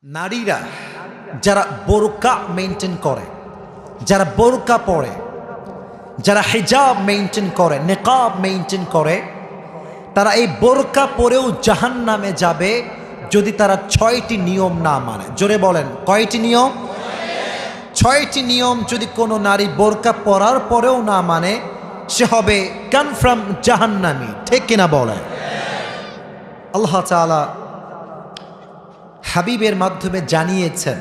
নারীরা যারা বোরকা মেইনটেইন করে, যারা বোরকা পরে, যারা হিজাব মেইনটেইন করে, নিকাব মেইনটেইন করে, তারা এই বোরকা পরেও জাহান্নামে যাবে যদি তারা ৬টি নিয়ম না মানে। জোরে বলেন, কয়টি নিয়ম? ৬টি নিয়ম যদি কোনো নারী বোরকা পরার পরেও না মানে, সে হবে কনফার্ম জাহান্নামী। ঠিক কিনা বলেন? আল্লাহ তাআলা হাবিবের মাধ্যমে জানিয়েছেন,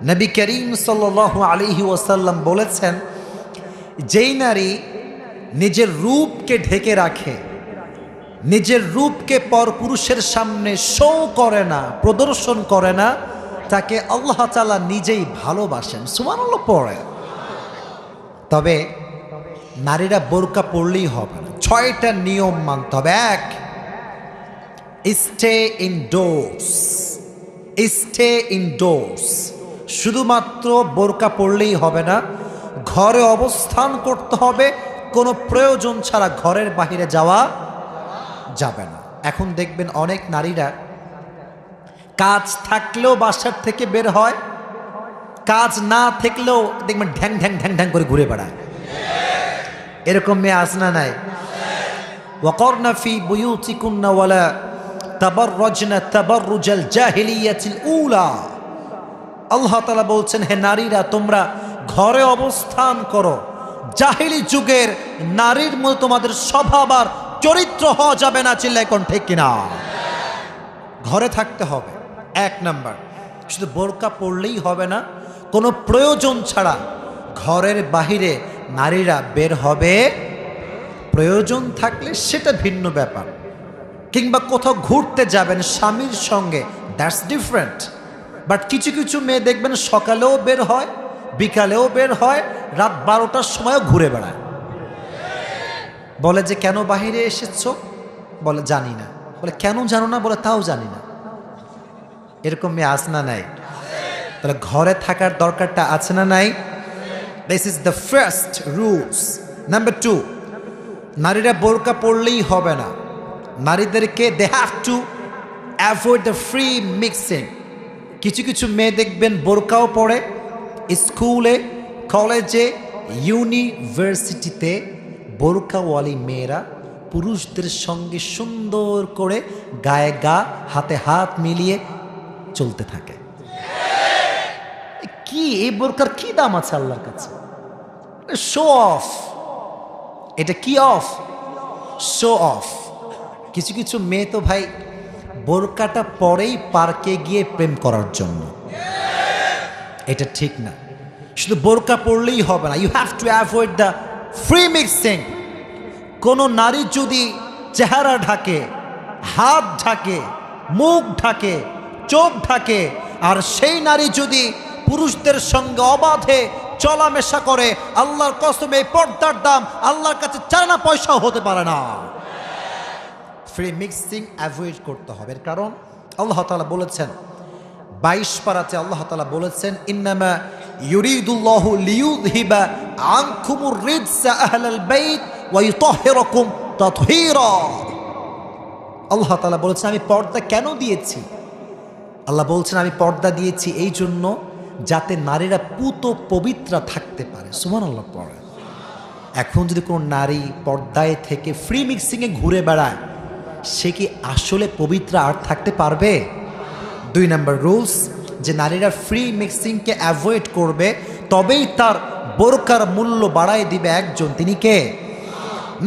নবী করিম সাল্লাল্লাহু আলাইহি ওয়াসাল্লাম বলেছেন, যেই নারী নিজের রূপকে ঢেকে রাখে, নিজের রূপকে পরপুরুষের সামনে শো করে না, প্রদর্শন করে না, তাকে আল্লাহ তাআলা নিজেই ভালোবাসেন। সুবহানাল্লাহ পড়ে। তবে নারীরা বোরকা পরলেই হবে না, ৬টা নিয়ম মানতে হবে। ১, স্টে ইনডোরস। স্টে ইনডোরস, শুধুমাত্র বোরকা পরলেই হবে না, ঘরে অবস্থান করতে হবে, কোনো প্রয়োজন ছাড়া ঘরের বাইরে যাওয়া যাবে না। এখন দেখবেন অনেক নারীরা কাজ থাকলেও বাসার থেকে বের হয়, কাজ না থাকলেও দেখবেন ঢ্যাং ঢ্যাং ঢ্যাং ঢ্যাং করে ঘুরে বেড়ায়। এরকম মেয়ে আছে না নাই? ওয়াকরনা ফি বুয়ুতিকুন্না ওয়ালা তাবাররাজনা তাবাররুজাল জাহিলিয়াতিল উলা। আল্লাহ তাআলা বলছেন, হে নারীরা, তোমরা ঘরে অবস্থান করো, জাহিলি যুগের নারীর মতো তোমাদের স্বভাব আর চরিত্র হওয়া যাবে না। চিল্লায় কোন ঠিক কিনা? ঘরে থাকতে হবে ১ নাম্বার। শুধু বোরকা পরলেই হবে না, কোনো প্রয়োজন ছাড়া ঘরের বাহিরে নারীরা বের হবে। প্রয়োজন থাকলে সেটা ভিন্ন ব্যাপার, কিংবা কোথাও ঘুরতে যাবেন স্বামীর সঙ্গে, দ্যাটস ডিফারেন্ট। বাট কিছু কিছু মেয়ে দেখবেন সকালেও বের হয়, বিকালেও বের হয়, রাত ১২টার সময়ও ঘুরে বেড়ায়। বলে যে কেন বাহিরে এসেছো? বলে জানি না। বলে কেন জানো না? বলে তাও জানি না। এরকম মেয়ে আছে না নাই? তাহলে ঘরে থাকার দরকারটা আছে না নাই? This is the first rules. Number 2, নারীরা বোরকা পরলেই হবে না, নারীদেরকে they have to avoid the free mixing. কিছু কিছু মেয়ে দেখবেন বোরকাও পড়ে, স্কুলে, কলেজে, ইউনিভার্সিটিতে বোরকাওয়ালি মেয়েরা পুরুষদের সঙ্গে সুন্দর করে গায়ে গা, হাতে হাত মিলিয়ে চলতে থাকে। কি এই বোরকার কি দাম আছে আল্লাহর কাছে? Show off. এটা কি অফ? Show off. কিছু কিছু মেয়ে তো ভাই বোরকাটা পরেই পার্কে গিয়ে প্রেম করার জন্য। এটা ঠিক না। শুধু বোরকা পরলেই হবে না, you have to avoid the free mixing. কোনো নারী যদি চেহারা ঢাকে, হাত ঢাকে, মুখ ঢাকে, চোখ ঢাকে, আর সেই নারী যদি পুরুষদের সঙ্গে অবাধে চলামেশা করে, আল্লাহর কসম এই পর্দার দাম আল্লাহর কাছে 4 আনা পয়সাও হতে পারে না। ফ্রি মিক্সিং অ্যাভয়েড করতে হবে। কারণ আল্লাহ তাআলা বলেছেন 22 পারাতে, আল্লাহ তাআলা বলেছেন, ইন্নামা ইউরিদুল্লাহু লিইউযহিবা আনকুমুর রিজসা আহলাল বাইত ওয়া ইউতাহহিরাকুম তাতহীরা। আল্লাহ তাআলা বলেছেন, আমি পর্দা কেন দিয়েছি? আল্লাহ বলছেন, আমি পর্দা দিয়েছি এই জন্য যাতে নারীরা পুত পবিত্রা থাকতে পারে। সুবহানাল্লাহ পড়ে। এখন যদি কোনো নারী পর্দায় থেকে ফ্রি মিক্সিংয়ে ঘুরে বেড়ায়, সে কি আসলে পবিত্র আর থাকতে পারবে? 2 নাম্বার রুলস, যে নারীরা ফ্রি মিক্সিংকে অ্যাভয়েড করবে, তবেই তার বোরকার মূল্য বাড়ায় দিবে একজন, তিনি কে?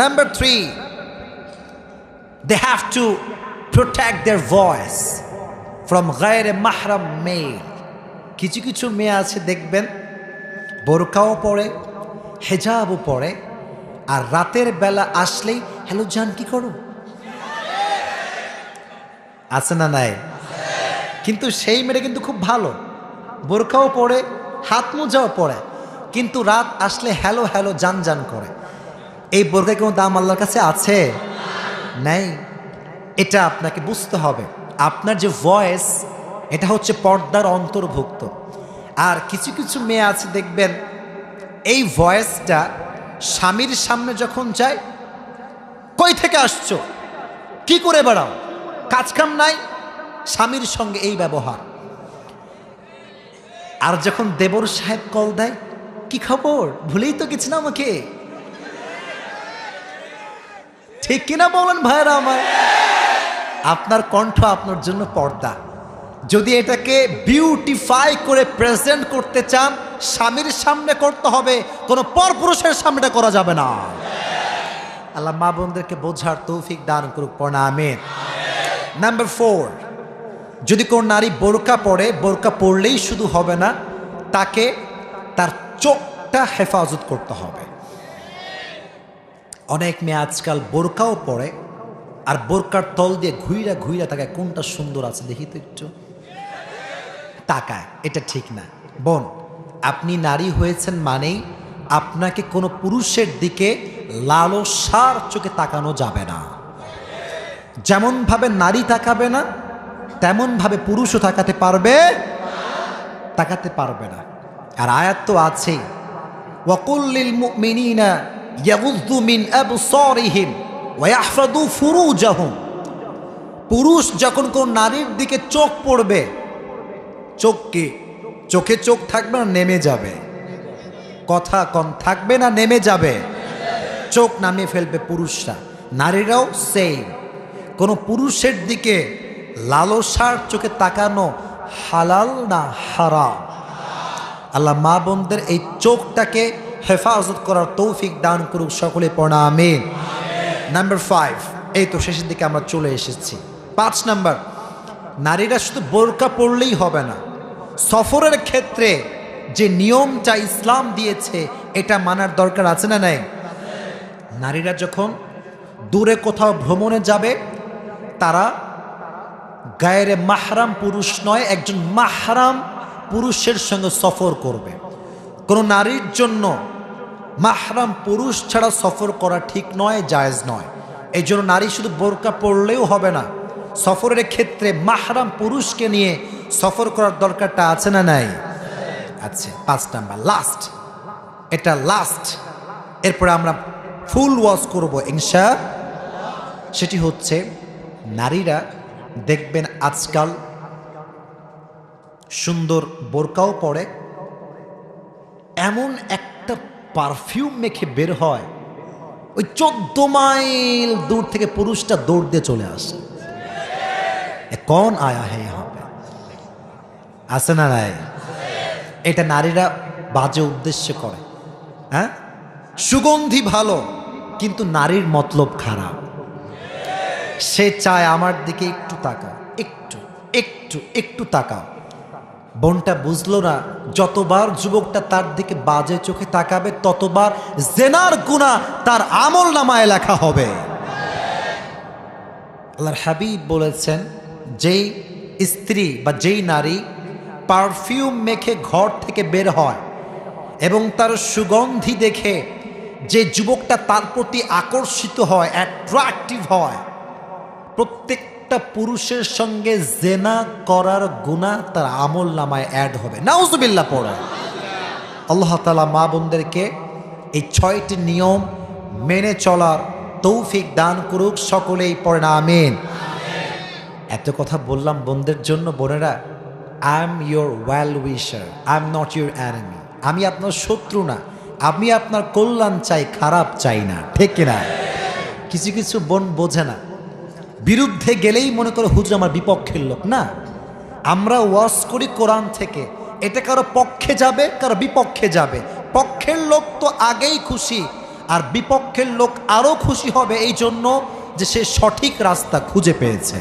Number 3, they have to protect their voice from গায়রে মাহরাম মেল। কিছু কিছু মেয়ে আছে দেখবেন বোরকাও পরে, হেজাবও পরে, আর রাতের বেলা আসলেই হ্যালো জান কি করো, আছে না নাই? কিন্তু সেই মেয়েটা কিন্তু খুব ভালো, বোরকাও পরে, হাত মোজাও পরে, কিন্তু রাত আসলে হ্যালো হ্যালো জান জান করে। এই বোরকার কোনো দাম আল্লাহর কাছে আছে? নাই। এটা আপনাকে বুঝতে হবে। আপনার যে ভয়েস, এটা হচ্ছে পর্দার অন্তর্ভুক্ত। আর কিছু কিছু মেয়ে আছে দেখবেন এই ভয়েসটা স্বামীর সামনে যখন যায়, কই থেকে আসছো, কি করে বেড়াও, কাজকাম নাই, স্বামীর সঙ্গে এই ব্যবহার। আর যখন দেবর সাহেব কল দেয়, কি খবর, ভুলেই তো গেছি না আমাকে, ঠিক কিনা বলেন ভাইরা আমার? আপনার কণ্ঠ আপনার জন্য পর্দা। যদি এটাকে বিউটিফাই করে প্রেজেন্ট করতে চান, স্বামীর সামনে করতে হবে, কোনো পরপুরুষের সামনে এটা করা যাবে না। আল্লাহ মা বোনদেরকে বোঝার তৌফিক দান করুক, পড়া আমিন। নাম্বার 4, যদি কোন নারী বোরকা পরে, বোরকা পরলেই শুধু হবে না, তাকে তার চোখটা হেফাজত করতে হবে। অনেক মেয়ে আজকাল বোরকাও পরে, আর বোরকার তল দিয়ে ঘুইরা ঘুইরা তাকায়, কোনটা সুন্দর আছে দেখি তো একটু তাকায়। এটা ঠিক না বোন। আপনি নারী হয়েছেন মানেই আপনাকে কোনো পুরুষের দিকে লালসার চোখে তাকানো যাবে না। যেমন ভাবে নারী তাকাবে না, তেমন ভাবে পুরুষও তাকাতে পারবে না। আর আয়াত তো আছেই, ওয়াকুল লিল মুমিনিনা ইয়াগুযু মিন আবসারিহিম ওয়া ইয়াহফাযু ফুরুজাহুম। পুরুষ যখন কোন নারীর দিকে চোখ পড়বে, চোখে চোখ থাকবে না নেমে যাবে, কথা কম থাকবে না নেমে যাবে, চোখ নামিয়ে ফেলবে পুরুষরা। নারীরাও সেম। কোনো পুরুষের দিকে লালসার চোখে তাকানো হালাল না হারাম? আল্লাহ মা বোনদের এই চোখটাকে হেফাজত করার তৌফিক দান করুক, সকলে পড়া আমিন। নাম্বার 5, এই তো শেষের দিকে আমরা চলে এসেছি। 5 নাম্বার, নারীরা শুধু বোরকা পরলেই হবে না, সফরের ক্ষেত্রে যে নিয়মটা ইসলাম দিয়েছে এটা মানার দরকার আছে না নাই? নারীরা যখন দূরে কোথাও ভ্রমণে যাবে, তারা গায়েরে মাহরাম পুরুষ নয়, একজন মাহরাম পুরুষের সঙ্গে সফর করবে। কোনো নারীর জন্য মাহরাম পুরুষ ছাড়া সফর করা ঠিক নয়, জায়েজ নয়। এই জন্য নারী শুধু বোরকা পরলেও হবে না, সফরের ক্ষেত্রে মাহরাম পুরুষকে নিয়ে সফর করার দরকারটা আছে না নাই? আচ্ছা, 5 নাম্বার লাস্ট, এটা লাস্ট, এরপরে আমরা ফুল ওয়াজ করব ইনশাআল্লাহ। সেটি হচ্ছে, নারীরা দেখবেন আজকাল সুন্দর বোরকাও পরে, এমন একটা পারফিউম মেখে বের হয়, ওই 14 মাইল দূর থেকে পুরুষটা দৌড় দিয়ে চলে আসে, কোন আয়া হে হবে, আছে না নাই? এটা নারীরা বাজে উদ্দেশ্যে করে। হ্যাঁ, সুগন্ধি ভালো, কিন্তু নারীর মতলব খারাপ। সে চায় আমার দিকে একটু তাকাও, একটু তাকাও। বোনটা বুঝলো না, যতবার যুবকটা তার দিকে বাজে চোখে তাকাবে, ততবার জেনার গুনাহ তার আমল নামায় লেখা হবে। আল্লাহর হাবিব বলেছেন, যেই স্ত্রী বা যেই নারী পারফিউম মেখে ঘর থেকে বের হয় এবং তার সুগন্ধি দেখে যে যুবকটা তার প্রতি আকর্ষিত হয়, অ্যাট্রাকটিভ হয়, প্রত্যেকটা পুরুষের সঙ্গে জেনা করার গুনাহ তার আমল নামায় অ্যাড হবে। নাউজুবিল্লাহ পড়া। আল্লাহ তাআলা মা বোনদেরকে এই 6টি নিয়ম মেনে চলার তৌফিক দান করুক, সকলেই পড়েন আমিন। এত কথা বললাম বোনদের জন্য। বোনেরা, I am your well wisher, I am not your enemy. আমি আপনার শত্রু না, আমি আপনার কল্যাণ চাই, খারাপ চাই না, ঠিক কিনা? কিছু কিছু বোন বোঝে না, বিরুদ্ধে গেলেই মনে করে হুজুর আমার বিপক্ষের লোক। না, আমরা ওয়াজ করি কোরআন থেকে, এটা কারো পক্ষে যাবে, কারো বিপক্ষে যাবে। পক্ষের লোক তো আগেই খুশি, আর বিপক্ষের লোক আরো খুশি হবে এই জন্য যে সে সঠিক রাস্তা খুঁজে পেয়েছে।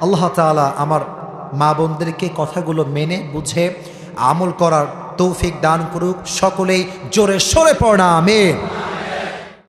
আল্লাহ তাআলা আমার মা বোনদেরকে কথাগুলো মেনে বুঝে আমল করার তৌফিক দান করুক, সকলেই জোরে সরে পড়া আমিন।